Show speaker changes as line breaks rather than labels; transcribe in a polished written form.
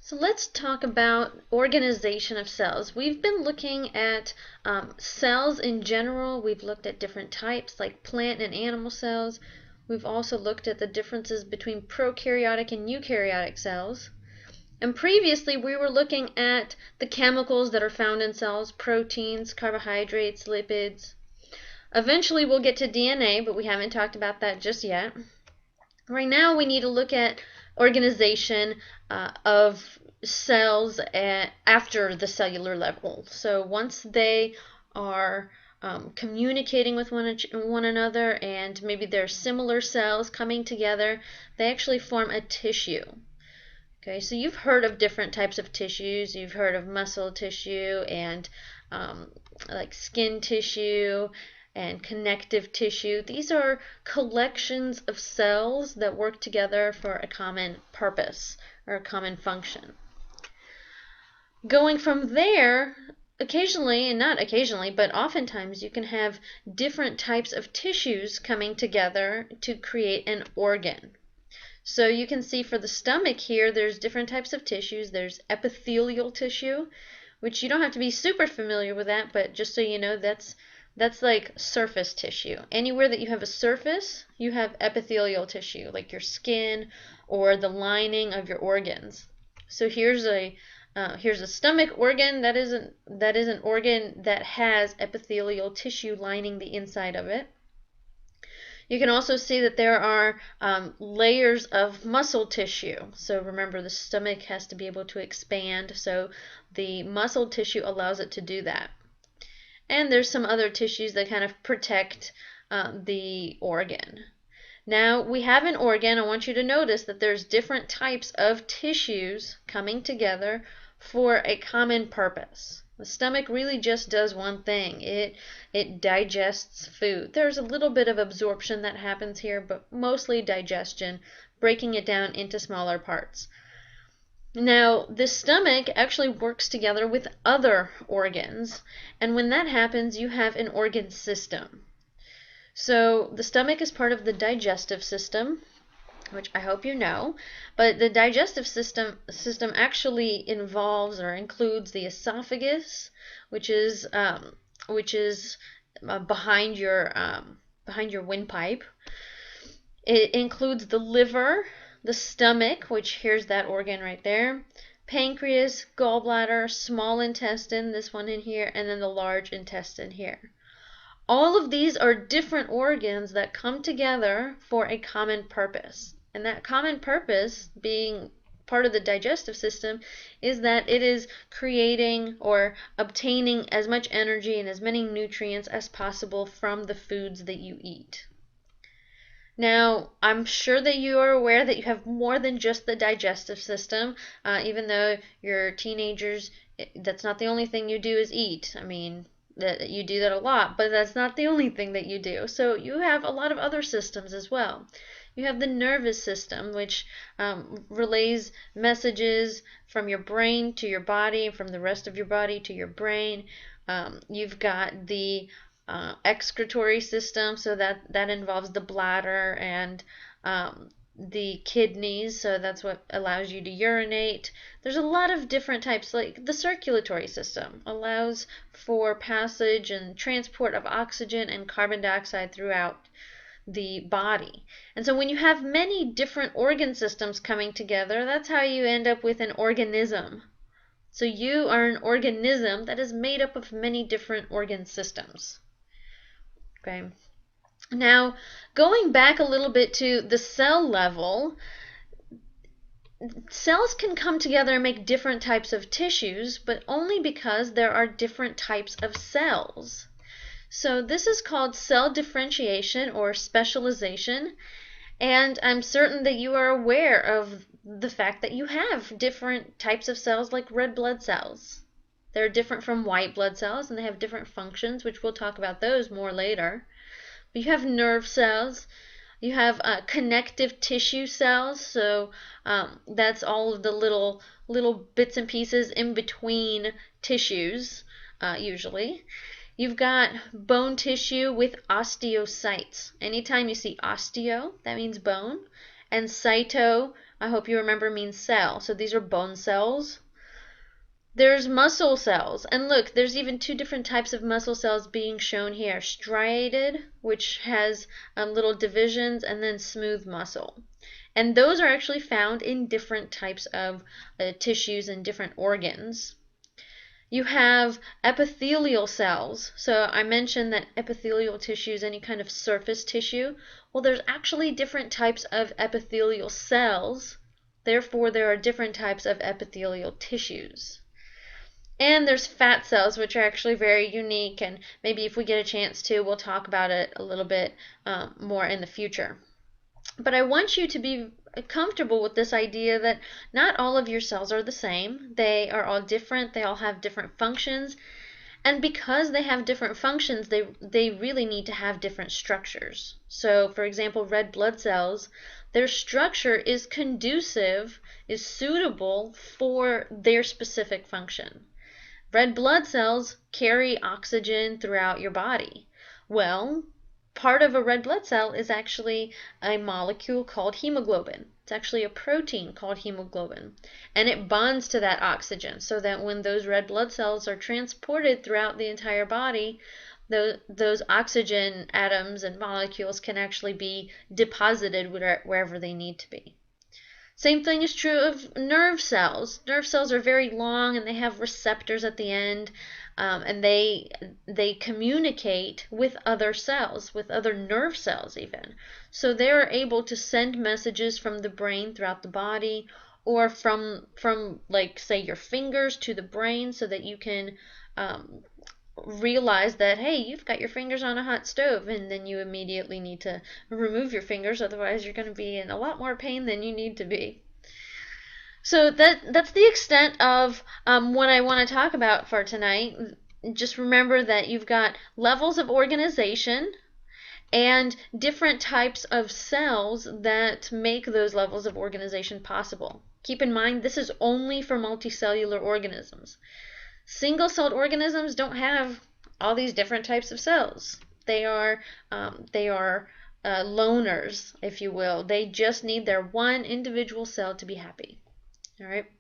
So let's talk about organization of cells. We've been looking at cells in general. We've looked at different types like plant and animal cells. We've also looked at the differences between prokaryotic and eukaryotic cells. And previously we were looking at the chemicals that are found in cells, proteins, carbohydrates, lipids. Eventually we'll get to DNA, but we haven't talked about that just yet. Right now we need to look at organization of cells after the cellular level. So once they are communicating with one another, and maybe they're similar cells coming together, they actually form a tissue. Okay, so you've heard of different types of tissues. You've heard of muscle tissue and like skin tissue and connective tissue. These are collections of cells that work together for a common purpose or a common function. Going from there, occasionally, and not occasionally, but oftentimes you can have different types of tissues coming together to create an organ. So you can see for the stomach here, there's different types of tissues. There's epithelial tissue, which you don't have to be super familiar with that, but just so you know, that's like surface tissue. Anywhere that you have a surface, you have epithelial tissue, like your skin or the lining of your organs. So here's a stomach organ. That is an organ that has epithelial tissue lining the inside of it. You can also see that there are layers of muscle tissue. So remember, the stomach has to be able to expand, so the muscle tissue allows it to do that. And there's some other tissues that kind of protect the organ. Now we have an organ. I want you to notice that there's different types of tissues coming together for a common purpose. The stomach really just does one thing. It digests food. There's a little bit of absorption that happens here, but mostly digestion, breaking it down into smaller parts. Now, the stomach actually works together with other organs, and when that happens, you have an organ system. So the stomach is part of the digestive system, which I hope you know, but the digestive system actually involves or includes the esophagus, which is behind your windpipe. It includes the liver, the stomach, which here's that organ right there, pancreas, gallbladder, small intestine, this one in here, and then the large intestine here. All of these are different organs that come together for a common purpose. And that common purpose, being part of the digestive system, is that it is creating or obtaining as much energy and as many nutrients as possible from the foods that you eat. Now, I'm sure that you are aware that you have more than just the digestive system. Even though you're teenagers, that's not the only thing you do is eat. I mean, that you do that a lot, but that's not the only thing that you do. So you have a lot of other systems as well. You have the nervous system, which relays messages from your brain to your body, from the rest of your body to your brain. You've got the excretory system, so that involves the bladder and the kidneys, so that's what allows you to urinate. There's a lot of different types, like the circulatory system allows for passage and transport of oxygen and carbon dioxide throughout the body. And so when you have many different organ systems coming together, that's how you end up with an organism. So you are an organism that is made up of many different organ systems. Okay. Now, going back a little bit to the cell level, cells can come together and make different types of tissues, but only because there are different types of cells. So this is called cell differentiation or specialization, and I'm certain that you are aware of the fact that you have different types of cells like red blood cells. They're different from white blood cells and they have different functions, which we'll talk about those more later. But you have nerve cells, you have connective tissue cells, so that's all of the little bits and pieces in between tissues, usually. You've got bone tissue with osteocytes. Anytime you see osteo, that means bone, and cyto I hope you remember, means cell. So these are bone cells. There's muscle cells. And look, there's even two different types of muscle cells being shown here. Striated, which has little divisions, and then smooth muscle. And those are actually found in different types of tissues and different organs. You have epithelial cells. So I mentioned that epithelial tissue is any kind of surface tissue. Well, there's actually different types of epithelial cells. Therefore, there are different types of epithelial tissues. And there's fat cells, which are actually very unique, and maybe if we get a chance to, we'll talk about it a little bit more in the future. But I want you to be comfortable with this idea that not all of your cells are the same. They are all different. They all have different functions. And because they have different functions, they really need to have different structures. So, for example, red blood cells, their structure is conducive, is suitable for their specific function. Red blood cells carry oxygen throughout your body. Well, part of a red blood cell is actually a molecule called hemoglobin. It's actually a protein called hemoglobin, and it bonds to that oxygen so that when those red blood cells are transported throughout the entire body, those oxygen atoms and molecules can actually be deposited wherever they need to be. Same thing is true of nerve cells. Nerve cells are very long and they have receptors at the end, and they communicate with other cells, with other nerve cells even. So they're able to send messages from the brain throughout the body, or from like say your fingers to the brain, so that you can realize that, hey, you've got your fingers on a hot stove, and then you immediately need to remove your fingers, otherwise you're going to be in a lot more pain than you need to be. So that's the extent of what I want to talk about for tonight. Just remember that you've got levels of organization and different types of cells that make those levels of organization possible. Keep in mind, this is only for multicellular organisms. Single-celled organisms don't have all these different types of cells. They are loners, if you will. They just need their one individual cell to be happy. All right.